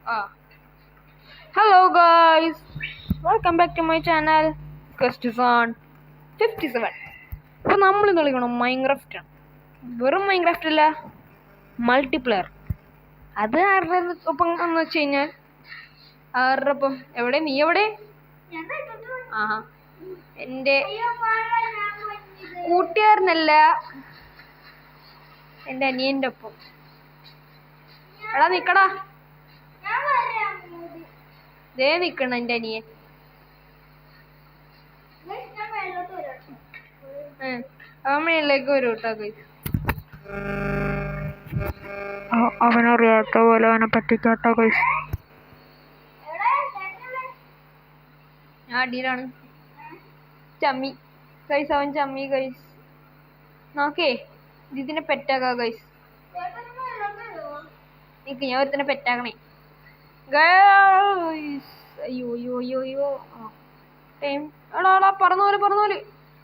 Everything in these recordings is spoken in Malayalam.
Hello guys, welcome back to my channel Quest Zone 57. അപ്പോൾ നമ്മൾ ഇന്ന് കളിക്കണം മൈൻക്രാഫ്റ്റ് ആണ്. വെറും മൈൻക്രാഫ്റ്റ് അല്ല, മൾട്ടിപ്ലെയർ. അത് ആരുടെ ഒപ്പം എന്ന് വെച്ച് കഴിഞ്ഞാൽ ആരുടെ ഒപ്പം? എവിടെ നീ എവിടെ? ആഹാ, എൻ്റെ കൂട്ടുകാരനല്ല, എൻ്റെ അനിയൻ്റെ ഒപ്പം. എടാ നിക്കടാ, ദേ നിക്കണം എൻ്റെ അനിയൻ. അവനിലേക്ക് വരും കേട്ടോ. അവനറിയാത്ത പോലെ അവനെ പറ്റിക്കാട്ടോ കൈസ്. ഞാൻ അടിയിലാണ്. ചമ്മി കൈസ്, അവൻ ചമ്മി കൈസ്. നോക്കേ, ഇതിനെ പെറ്റാക്കാ കൈസ്. എനിക്ക് ഞാൻ ഒരുത്തിനെ പെറ്റാക്കണേ ഗൈസ്. അയ്യോ അയ്യോ അയ്യോ അയ്യോ. എടാ പറന്നോല്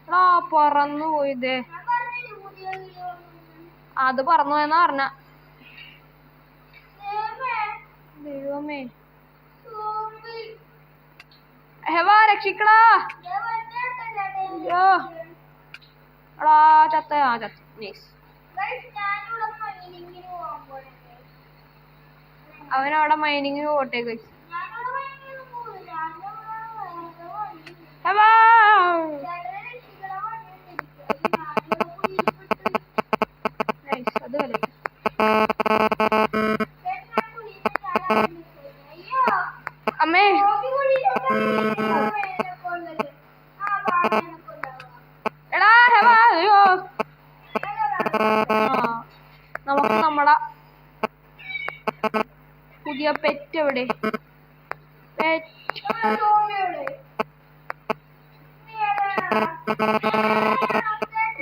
എടാ പറന്നു പോയിതേ. അത് പറന്നു പോയെന്നാ പറഞ്ഞ. ദൈവമേ, ഹെവാ രക്ഷിക്കടാ. അയ്യോ എടാ ചത്ത. നൈസ്. അവനവിടെ മൈനിങ്ങിന് പോട്ടെ ഗൈസ്. അത് വരെ അമ്മേ, എടാ ഹെവാ. അയ്യോ, നമുക്ക് നമ്മടെ പുതിയ പെറ്റ് എവിടെ?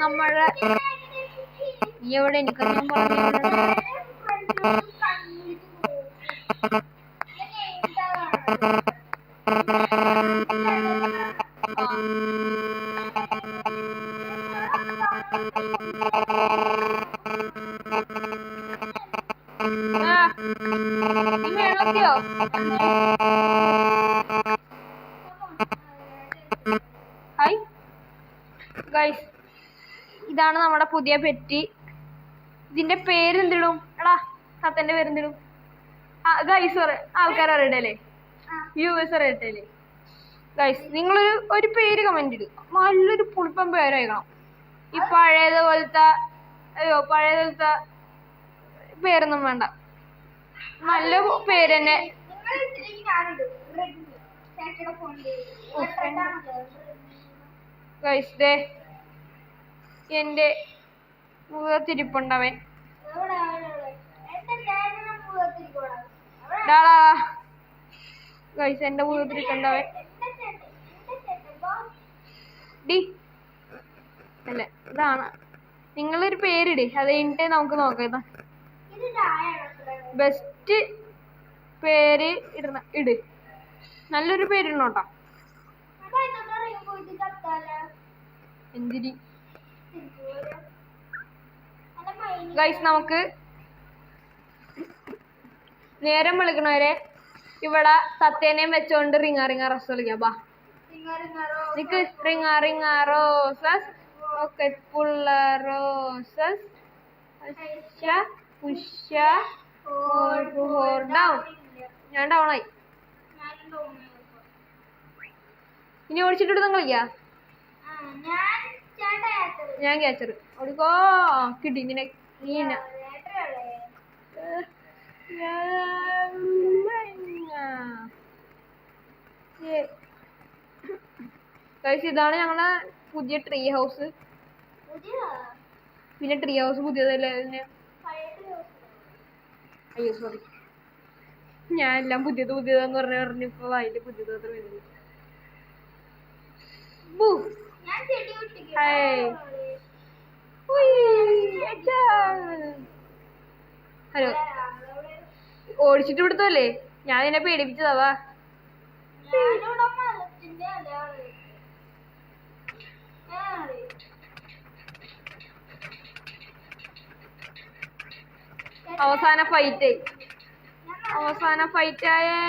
നമ്മളെ നീ എവിടെ? എനിക്ക് ഞാൻ പറഞ്ഞു. നീ വെള്ളത്തിയോ? ഹായ് ഗൈസ്, ഇതാണ് നമ്മുടെ പുതിയ പെറ്റ്. ഇതിന്റെ പേരെന്തിടും? എടാ സത്തന്റെ പേരെന്തിടും? ഗൈസ് ആൾക്കാർ അറിയട്ടല്ലേ, വ്യൂവേഴ്സ് അറിയട്ടല്ലേ ഗൈസ്. നിങ്ങളൊരു പേര് കമന്റ് ഇടും. നല്ലൊരു പുളിപ്പൻ പേരായിരിക്കണം. ഈ പഴയതുപോലത്തെ പേരൊന്നും വേണ്ട, നല്ല പേര് തന്നെ. ഗൈസ് ദേ എന്റെ മുഖത്തിരിപ്പുണ്ടവൻ. ഗൈസ് എന്റെ മുഖത്തിരിപ്പുണ്ടവൻ. ഡി അല്ല, ഇതാണ്. നിങ്ങളൊരു പേരിട്, അത് കഴിഞ്ഞിട്ട് നമുക്ക് നോക്കാം. ബെസ്റ്റ് പേര് ഇട്. നല്ലൊരു പേരിടണോട്ടാ. എന്തിരി ഗൈസ്, നമുക്ക് നേരം വിളിക്കണവരെ ഇവിടെ സത്യേനെയും വെച്ചോണ്ട് റിങ്ങ റസ് കളിക്കാം. ബാ നിക്ക്. റിങ്ങ റോസസ് ഓക്കെ പുള്ള റോസസ് പുഷ ഡൗൺ. ഞാൻ ഡൗണായി. ഇനി ഓടിച്ചിട്ട് കളിക്കാ. ഞാൻ ക്യാച്ചർ. ഓടിക്കോ. കിട്ടി നിന്നെ. നീ ഇതാണ് ഞങ്ങളെ പുതിയ ട്രീ ഹൗസ്. പിന്നെ ട്രീ ഹൗസ് പുതിയതല്ലേ? അയ്യോ സോറി, ഞാൻ എല്ലാം പുതിയതെന്ന് പറഞ്ഞിപ്പോ അതിന്റെ പുതിയത് അത്ര വരുന്നത്. ഹലോ, ഓടിച്ചിട്ട് വിടുത്തല്ലേ? ഞാൻ നിന്നെ പേടിപ്പിച്ചതാവാ. അവസാന ഫൈറ്റ് അവസാന ഫൈറ്റ് ആയേ.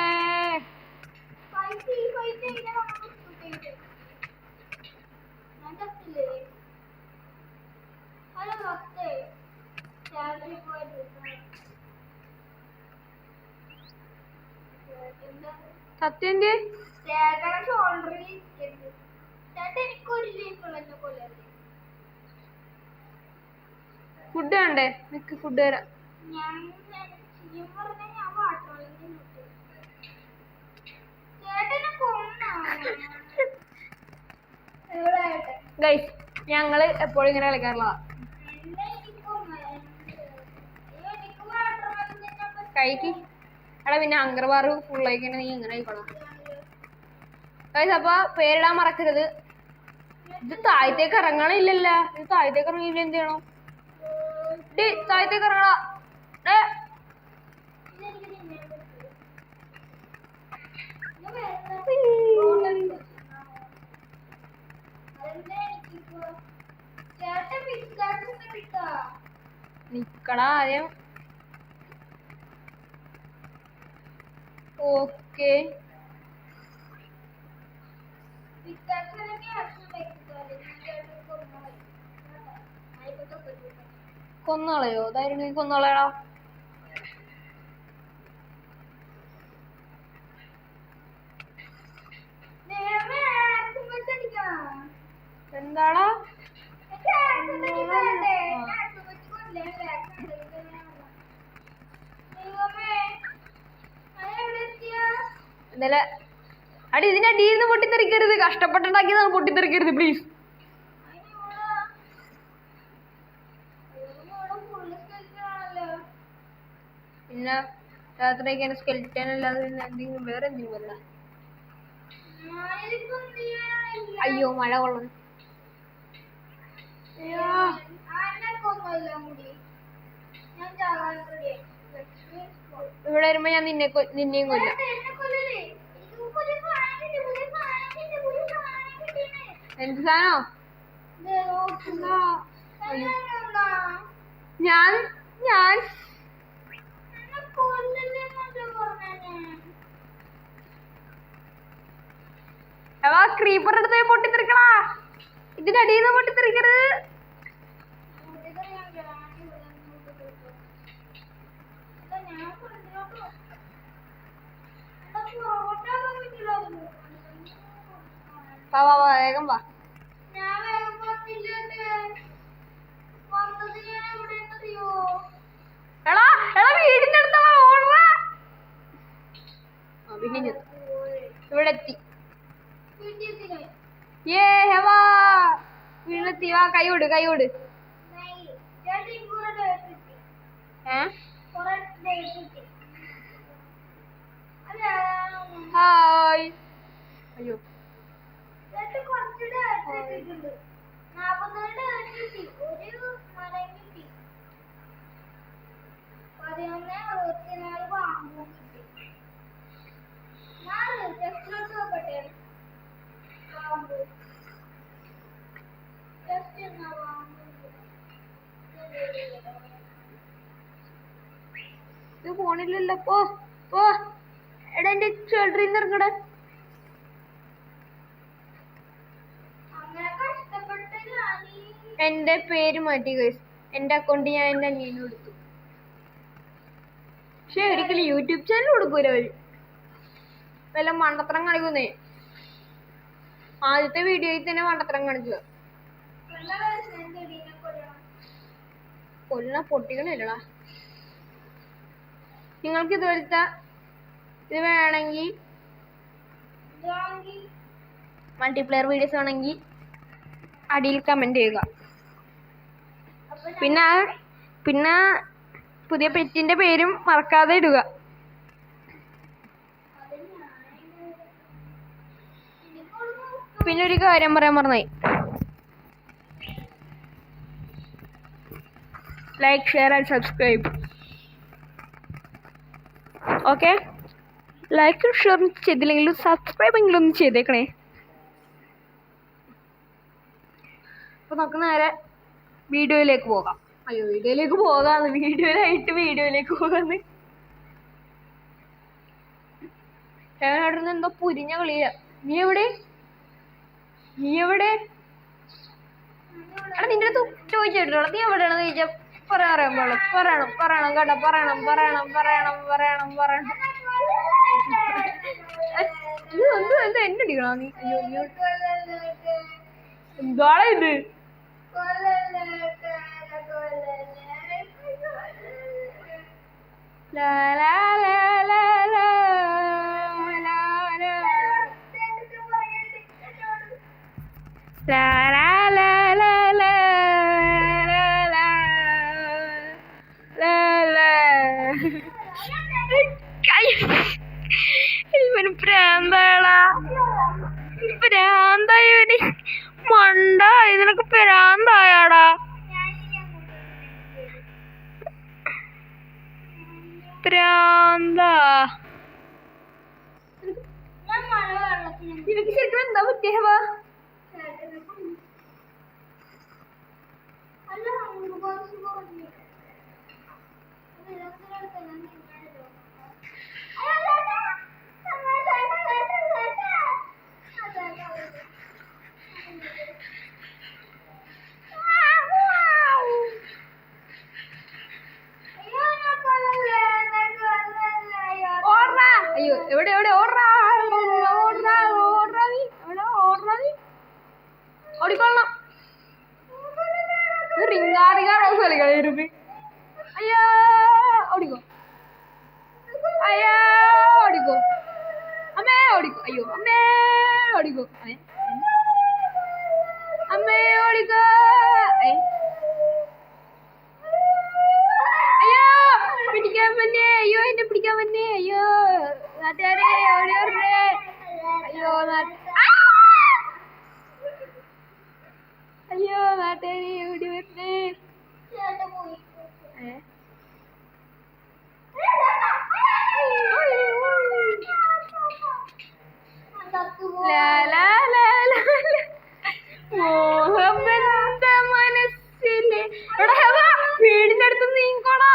സത്യന്റെ ഫുഡ് വേണ്ടേ? നിക്ക് ഫുഡ് തരാം. ഗൈസ് ഞങ്ങള് എപ്പോഴും ഇങ്ങനെ കളിക്കാറുള്ള കൈക്ക് എടാ പിന്നെ അങ്കർവാർ ഫുള്ളായിക്കണ നീ ഇങ്ങനെ ആയിക്കോളാം ഗൈസ്. അപ്പൊ പേരിടാൻ മറക്കരുത്. ഇത് താഴത്തേക്ക് ഇറങ്ങണില്ലല്ല. ഇത് താഴത്തേക്ക് ഇറങ്ങിയില്ല എന്ത് ചെയ്യണം? താഴത്തേക്ക് ഇറങ്ങടാ. നിക്കടാ ആദ്യം. ഓക്കെ കൊന്നളയോ? ധൈര്യം നീ കൊന്നളയടാ. എന്താടാ ഇന്നലെ അടി ഇതിന്റെ അടിയിൽ നിന്ന് പൊട്ടിത്തെറിക്കരുത്. കഷ്ടപ്പെട്ടുണ്ടാക്കിയതാണ്, പൊട്ടിത്തെറിക്കരുത് പ്ലീസ്. പിന്നെ രാത്രിയൊക്കെ സ്കെൽറ്റൻ അല്ലാതെ പിന്നെ എന്തെങ്കിലും വേറെ എന്തെങ്കിലും വരണ. അയ്യോ മഴ കൊള്ളണം. ഇവിടെ വരുമ്പോ ഞാൻ നിന്നെയും കൊല്ലാം. എന്ത് സാധനോ? ഞാൻ ഞാൻ ക്രീപ്പർ എടുത്ത് പൊട്ടിത്തെറിക്കടാ. ഇതിന്റെ അടിയിൽ നിന്ന് പൊട്ടിത്തെറിക്കരുത്. വാ വേഗം വാ. വീടിന്റെ അടുത്ത ഇവിടെ എത്തി. വീട്ടിലെത്തി. വാ കൈവിട് കൈവിട്. ഹായ്. അയ്യോ ഇത് പോണില്ലല്ലോ. പോ പോ. എടാ എന്റെ ചിൽഡ്രൻ ഇറങ്ങടെ. എന്റെ പേര് മാറ്റി ഗൈസ്. എന്റെ അക്കൗണ്ട് ഞാൻ എന്റെ അനിയനും കൊടുത്തു. പക്ഷെ ഒരിക്കലും യൂട്യൂബ് ചാനൽ കൊടുക്കൂല അവര്. വല്ല മണ്ടത്തരം കാണിക്കുന്നേ. ആദ്യത്തെ വീഡിയോയിൽ തന്നെ മണ്ടത്തരം കാണിക്കുക. കൊല്ലണ പൊട്ടിക്കണില്ലടാ. നിങ്ങൾക്ക് ഇതുപോലത്തെ ഇത് വേണമെങ്കിൽ മൾട്ടിപ്ലെയർ വീഡിയോസ് വേണമെങ്കിൽ അടിയിൽ കമന്റ് ചെയ്യുക. പിന്നെ പുതിയ പെറ്റിന്റെ പേരും മറക്കാതെ ഇടുക. പിന്നെ ഒരു കാര്യം പറയാൻ മറന്നായി. Like share and subscribe. Okay, ലൈക്കും ഷെയറും ചെയ്തില്ലെങ്കിലും സബ്സ്ക്രൈബ് എങ്കിലും ഒന്ന് ചെയ്തേക്കണേ. അപ്പൊ നമുക്ക് നേരെ വീഡിയോയിലേക്ക് പോകാം. വീഡിയോയിലേക്ക് പോകാന്ന്. വീഡിയോയിലേക്ക് പോകാന്ന്. ഹേവനോട് എന്തോ പുരിഞ്ഞ കളിയ. നീ എവിടെ? എടാ നിന്റെ അടുത്ത് ചോദിച്ചിട്ടുള്ള നീ എവിടെയാണെന്ന് ചോദിച്ചാൽ പറയാൻ പാടില്ല. പറയണം കേട്ടോ, പറയണം. എന്താ എന്നെ അടിക്കണോ നീ? എന്താണ് ഇത്? പ്രാന്തായവന് മണ്ട, ഇതിനൊക്കെ പ്രാന്തായാടാ. പ്രാന്താ നിനക്ക് ശരിക്കും എന്താ പറ്റിയവ? അയ്യോ എവിടെ ഓടിക്കൊള്ളണം. റിങ്ങാറിങ്ങ റോസ് കളിക്കായിരുന്നു. അയ്യോ ഓടിക്കോ, അയ്യോ ഓടിക്കോ, അമ്മേ ഓടിക്കോ, അയ്യോ അമ്മേ ഓടിക്കോ, അമ്മേ ഓടിക്കോ. അയ്യോ പിടിക്കാൻ പറ്റേ, അയ്യോ എന്നെ പിടിക്കാൻ പറ്റേ, അയ്യോ നാട്ടുകാരെ ഓടി വരണേ, അയ്യോ അയ്യോ നാട്ടുകാരെ ഓടി വരണേ. മോഹബന്ധ മനസ്സിലെ വീടിന്റെ അടുത്ത് നീങ്ങോടാ.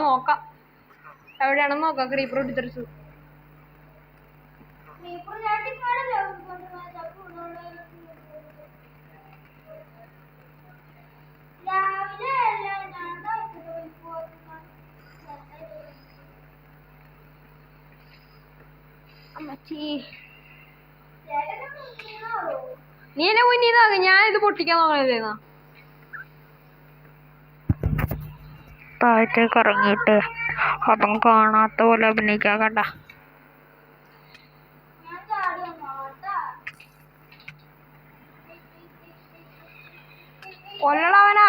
നോക്കാം എവിടെയാണെന്ന് നോക്കാം. ക്രീപ്പർ ഇട്ടിച്ചു. നീ എന്നെ കുഞ്ഞിന്നാ, ഞാനിത് പൊട്ടിക്കാൻ നോക്കണേന്നാ. താഴത്തേക്ക് ഇറങ്ങിയിട്ട് അപ്പം കാണാത്ത പോലെ അഭിനയിക്കാൻ കണ്ട. കൊല്ലണവനാ.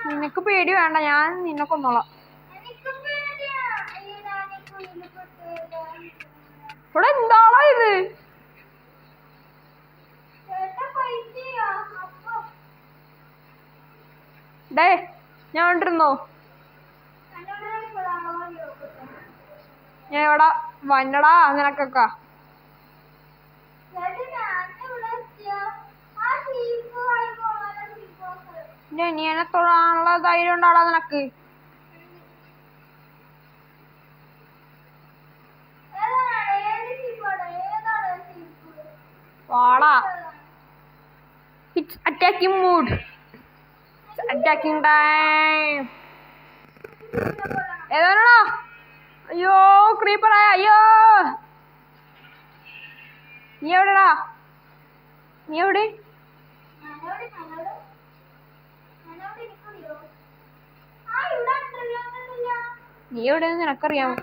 നിനക്ക് പേടി വേണ്ട, ഞാൻ നിന്നെ കൊന്നോളാം. ഇവിടെ എന്താണോ ഇത്? ഡേ ഞാൻ കൊണ്ടിരുന്നോ? ഞാൻ ഇവിടെ വന്നടാ നിനക്കൊക്കെ. അനിയനെ തൊഴാനുള്ള ധൈര്യം ഉണ്ടാടാ നിനക്ക്? വാടാ. It's attacking mood, attacking time. ഏതാണോ? അയ്യോ ക്രീപ്പറായ. അയ്യോ നീ എവിടെടാ? നീ എവിടെ? നീ എവിടെയെന്ന് നിനക്കറിയാമോ?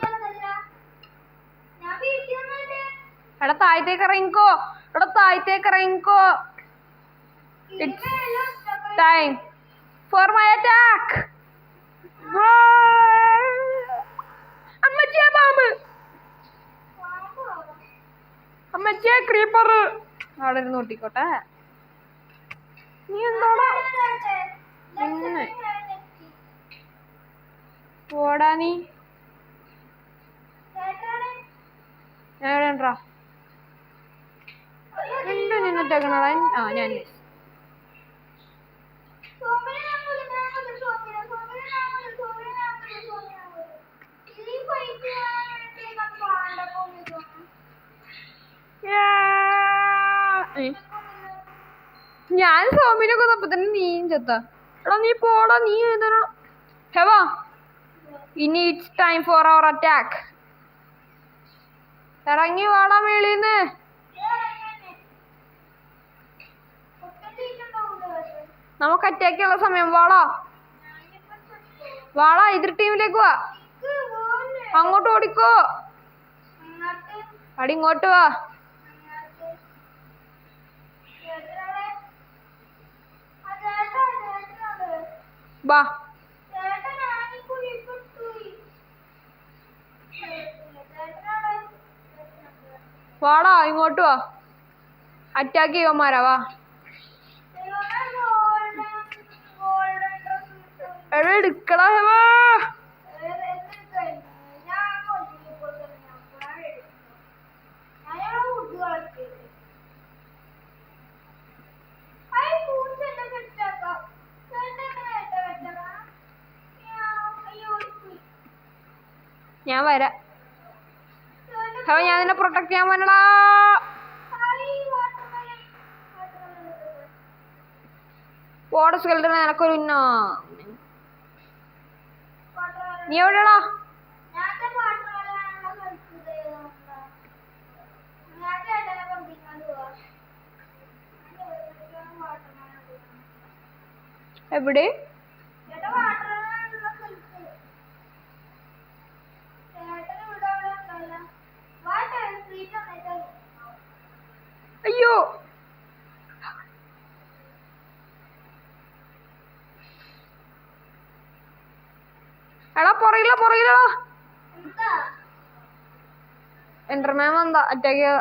എടാ താഴത്തേക്ക് ഇറങ്ങിക്കോ, it's time for my attack. അമ്മച്ചിയെ പാമ്പ്, അമ്മച്ചിയെ ക്രീപ്പർ. അവിടെ ഇരുന്ന് നോട്ടിക്കോട്ടെ. നീ എന്തോടാ പോടാ നീ. എവിടെണ്ടാ എന്തോ നിന്നിട്ടേക്കണടാ. ആ ഞാൻ ഞാൻ സോമിനെ കൊന്നപ്പോ തന്നെ നീയും ചത്ത. എടാ നീ പോടാ. നീ ഹെവാ ഇനി it's time for our attack. ഇറങ്ങി വാടാ മേളീന്ന്. നമുക്ക് അറ്റാക്ക് ചെയ്യാനുള്ള സമയം. വാടാ വാടാ. എതിർ ടീമിലേക്ക് വാ. അങ്ങോട്ട് ഓടിക്കോ. അടി ഇങ്ങോട്ട് വാ. വാ വാടാ ഇങ്ങോട്ട് വാ. അറ്റാക്ക് ചെയ്യുമാരാ. വാ എടാ എടുക്കടാ. വാ ഞാൻ വരാം. ഹവ ഞാൻ നിന്നെ പ്രൊട്ടക്ട് ചെയ്യാൻ വന്നടാ. പോടെ സ്കെൽട്ടൻ എനക്കൊരു നീ എവിടെടാ? എവിടെ? അയ്യോ എടാ പുറകിലടാ. എൻഡർമാൻ വന്നാ അറ്റാക്ക് ചെയ്ത.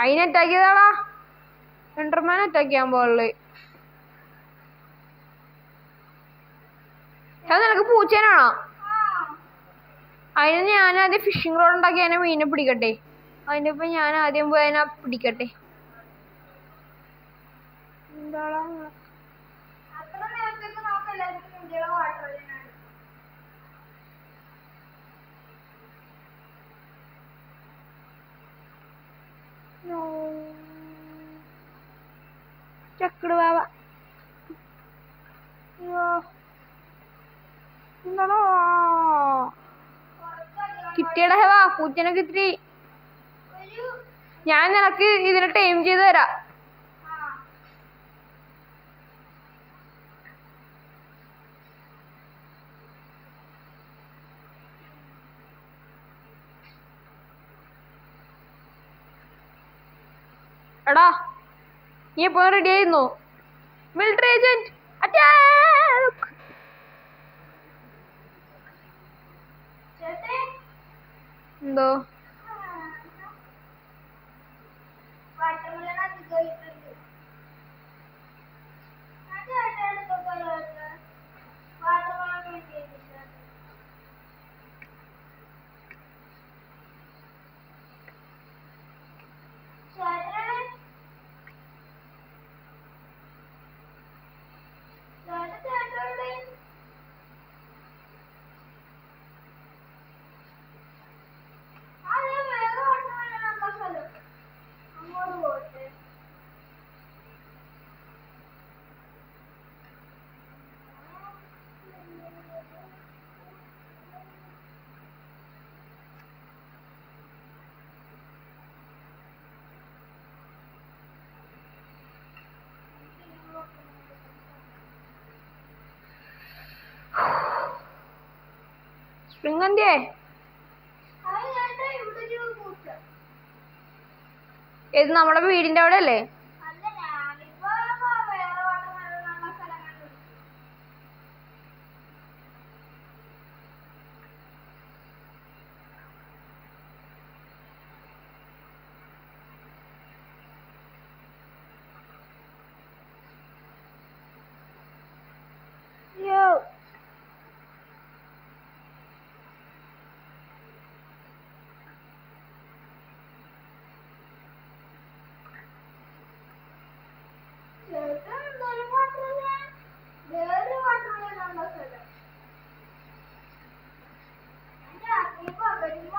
അതിനെ അറ്റാക്ക് ചെയ്താടാ. എൻഡർമാൻ അറ്റാക്ക് ചെയ്യാൻ പോളേ. അത് നിനക്ക് പൂച്ചേനാണോ? അതിന് ഞാൻ ആദ്യം ഫിഷിംഗ് റോഡ് ഉണ്ടാക്കി അതിനെ മീനെ പിടിക്കട്ടെ. അതിൻ്റെ ഇപ്പം ഞാൻ ആദ്യം പോയി അതിനെ പിടിക്കട്ടെ. എന്താടാ ചക്കട് വാവ. അയ്യോ എന്താണോ കിട്ടിയടാ. ഹെവാ പൂച്ചനെ കിട്ടി. ഞാൻ നിനക്ക് ഇതിനെ ടൈം ചെയ്ത് തരാം. എടാ നീ എപ്പോ റെഡി ആയിരുന്നു? Military agent attack. എന്തോ സ്പ്രിംഗ് എന്തിയേ? ഇത് നമ്മുടെ വീടിന്റെ അവിടെ അല്ലേ?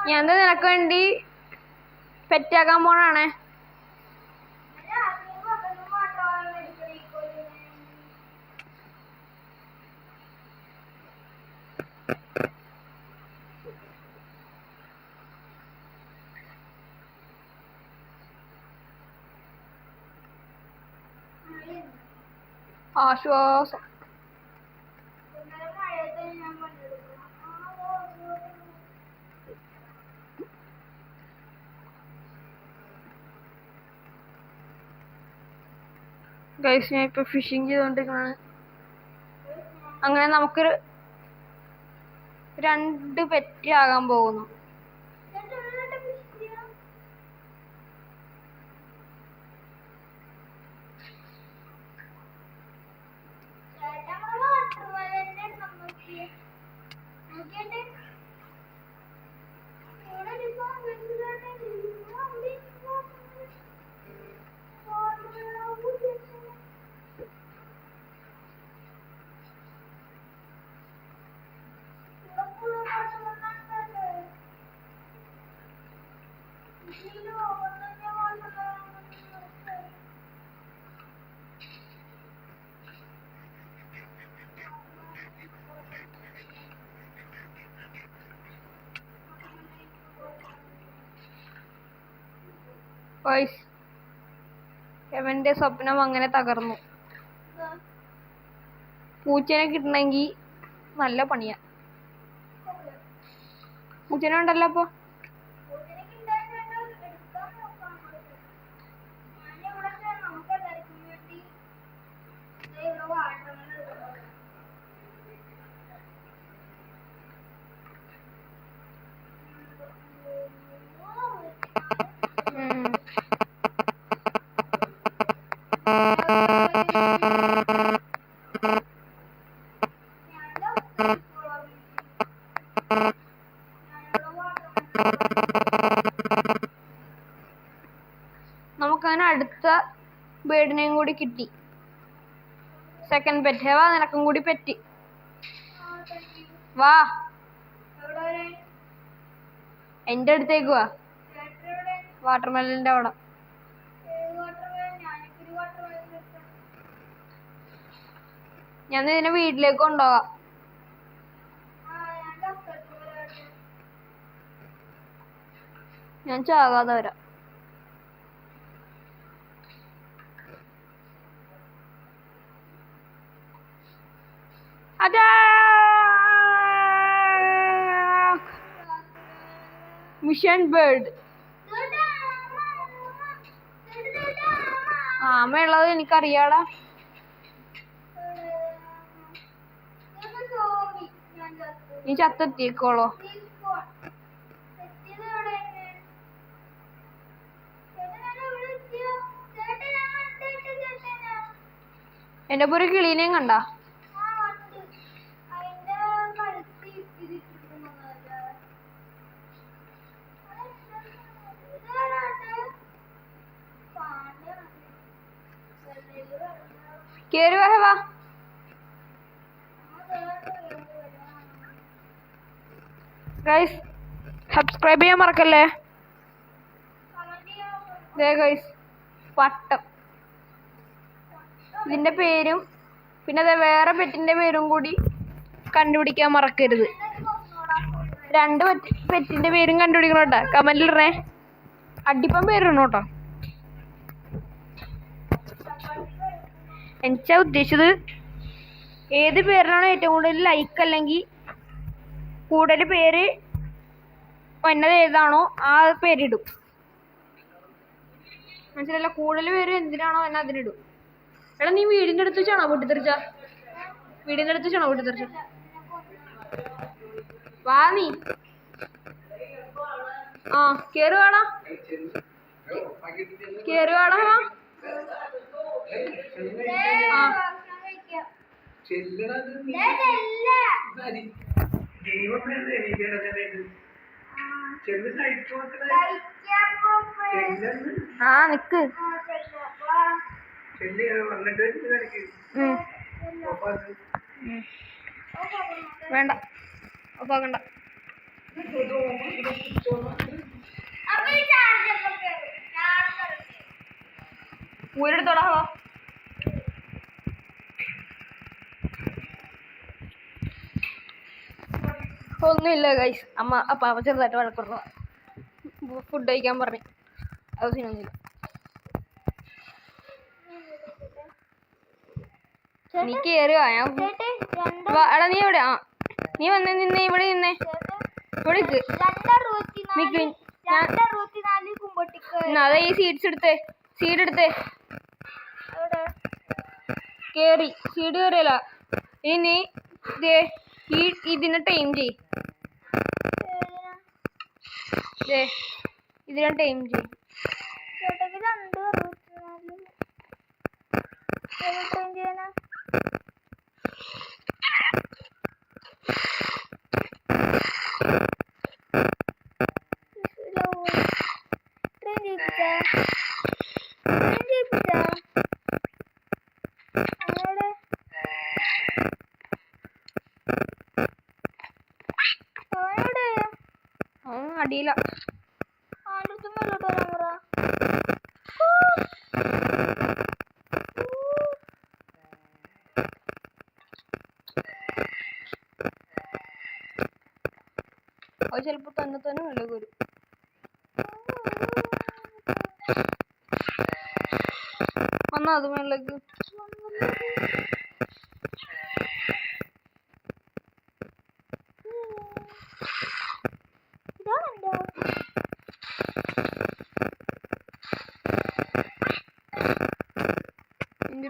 ഞാൻ നിനക്ക് വേണ്ടി പെറ്റാക്കാൻ പോണാണേ. ആശ്വാസം. ഗൈസ് ഞാൻ ഇപ്പൊ ഫിഷിങ് ചെയ്തോണ്ടിരിക്കണാണ്. അങ്ങനെ നമുക്ക് 2 പെറ്റ് ആകാൻ പോകുന്നു. എവന്റെ സ്വപ്നം അങ്ങനെ തകർന്നു. പൂച്ചനെ കിട്ടണമെങ്കിൽ നല്ല പണിയാ. പൂച്ചനെ ഉണ്ടല്ലോ അപ്പൊ. നമുക്കങ്ങനെ അടുത്ത ബേഡിനെയും കൂടി കിട്ടി. Second pet. വാ, നിനക്കും കൂടി പെറ്റ്. വാ, എന്റെ അടുത്തേക്ക് വാ. വാട്ടർമെലന്റെ അവിടെ. ഞാൻ ഇതിനെ വീട്ടിലേക്ക് കൊണ്ടുപോവാം. ഞാൻ ചാകാതെ വരാം. Mission bird. ആമയുള്ളത് എനിക്കറിയാടാ. നീ ചത്തെത്തിക്കോളോ. എന്റെ ഒരു കിളീനെയും കണ്ട. കേറി വാ. ഗൈസ് സബ്സ്ക്രൈബ് ചെയ്യാൻ മറക്കല്ലേ. ഗൈസ് പട്ടം, ഇതിന്റെ പേരും പിന്നെ അതെ വേറെ പെറ്റിന്റെ പേരും കൂടി കണ്ടുപിടിക്കാൻ മറക്കരുത്. 2 പെറ്റിന്റെ പേരും കണ്ടുപിടിക്കണം കേട്ടോ. കമന്റിലിടണേ. അടിപ്പം പേരിടണം കേട്ടോ. എനിക്കാ ഉദ്ദേശിച്ചത് ഏത് പേരിനാണോ ഏറ്റവും കൂടുതൽ ലൈക്ക് അല്ലെങ്കിൽ കൂടുതൽ പേര് വന്നത് ഏതാണോ ആ പേരിടും. മനസ്സിലല്ല, കൂടുതൽ പേര് എന്തിനാണോ എന്നെ അതിനിടും. എടാ നീ വീടിന്റെ അടുത്ത് വെച്ചാണോ പൊട്ടിത്തെറിച്ച? വീടിന്റെ അടുത്ത് വെച്ചാണോ പൊട്ടിത്തെറിച്ച? വാ നീ. ആ കേറുവാടാ. വാ. നിക്ക്. വേണ്ട ഓഫാക്കണ്ട. ഊരെടുത്തോടാ. ഒന്നുമില്ല ഗൈസ്, അപ്പ ചെറുതായിട്ട് വഴക്കുറവാ. ഫുഡ് കഴിക്കാൻ പറഞ്ഞു, അത് സീനൊന്നുമില്ല. നീ കേറുക, എടാ നീ എവിടെ? നീ വന്നേ, നിന്നേ ഇവിടെ നിന്നേ, ഇവിടെ അതെ. ഈ സീഡ് എടുത്തേ കേറി. സീഡ് കേറിയല്ല, ഇനി ഇതിനെ ടൈം ചെയ്. ഇതിനെ ടൈം ചെയ്. അടിയില അത് ചിലപ്പോ തന്നെ വെള്ളം വരും. വന്നാ അത് വെള്ളക്ക്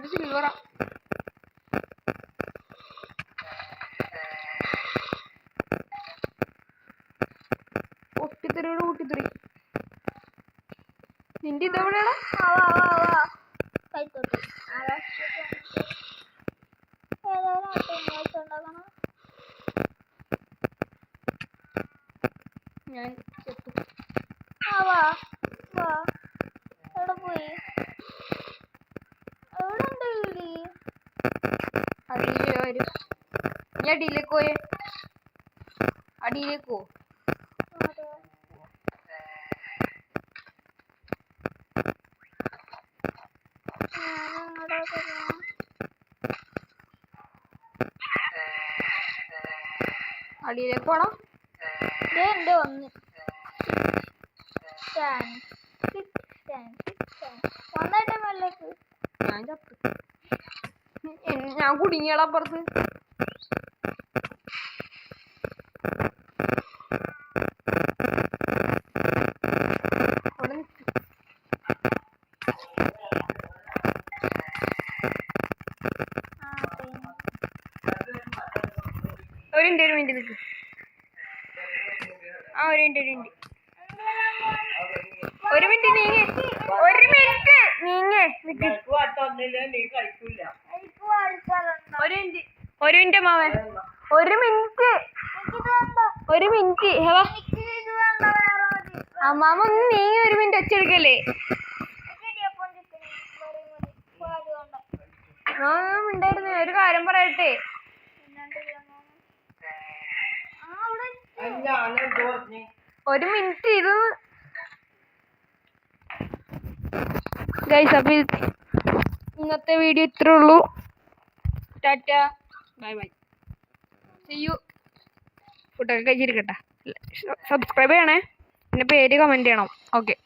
ഒരു സിൽവറാ. പൊട്ടിത്തെറിയോട് പൊട്ടിത്തെറി. നിന്റെ ഇതെവിടെയാണോ? ഞാൻ ചെത്തു. എവിടെ പോയി? അടിയിലേ വരും. നീ അടിയിലേക്ക് പോയേ, അടിയിലേക്ക് പോ. അടിയിലേക്ക് പോണം. എന്റെ ഒന്ന് വന്നിട്ട് വെള്ളക്ക് ഞാൻ ചത്തു. ഞാൻ കുടുങ്ങിയടാ അപ്പുറത്ത്. ഒരു മിനിറ്റ് നിൽക്ക്. ഒരു മിനിറ്റ് നീങ്ങേ ഒരു മിനിറ്റ് മാവൻ, ഒരു മിനിറ്റ് അമ്മാമ ഒന്ന് നീങ്ങി, ഒരു മിനിറ്റ് ഒച്ചെടുക്കല്ലേ. ഉണ്ടായിരുന്നു, ഒരു കാര്യം പറയട്ടെ. ഒരു മിനിറ്റ് ഇത് ഗൈസ്. അപ്പൊ ഇന്നത്തെ വീഡിയോ ഇത്രേ ഉള്ളൂ. Tata, bye bye, see you. ഫുഡൊക്കെ കഴിച്ചിരിക്കട്ടെ. സബ്സ്ക്രൈബ് ചെയ്യണേ, പിന്നെ പേര് കമന്റ് ചെയ്യണം. ഓക്കെ.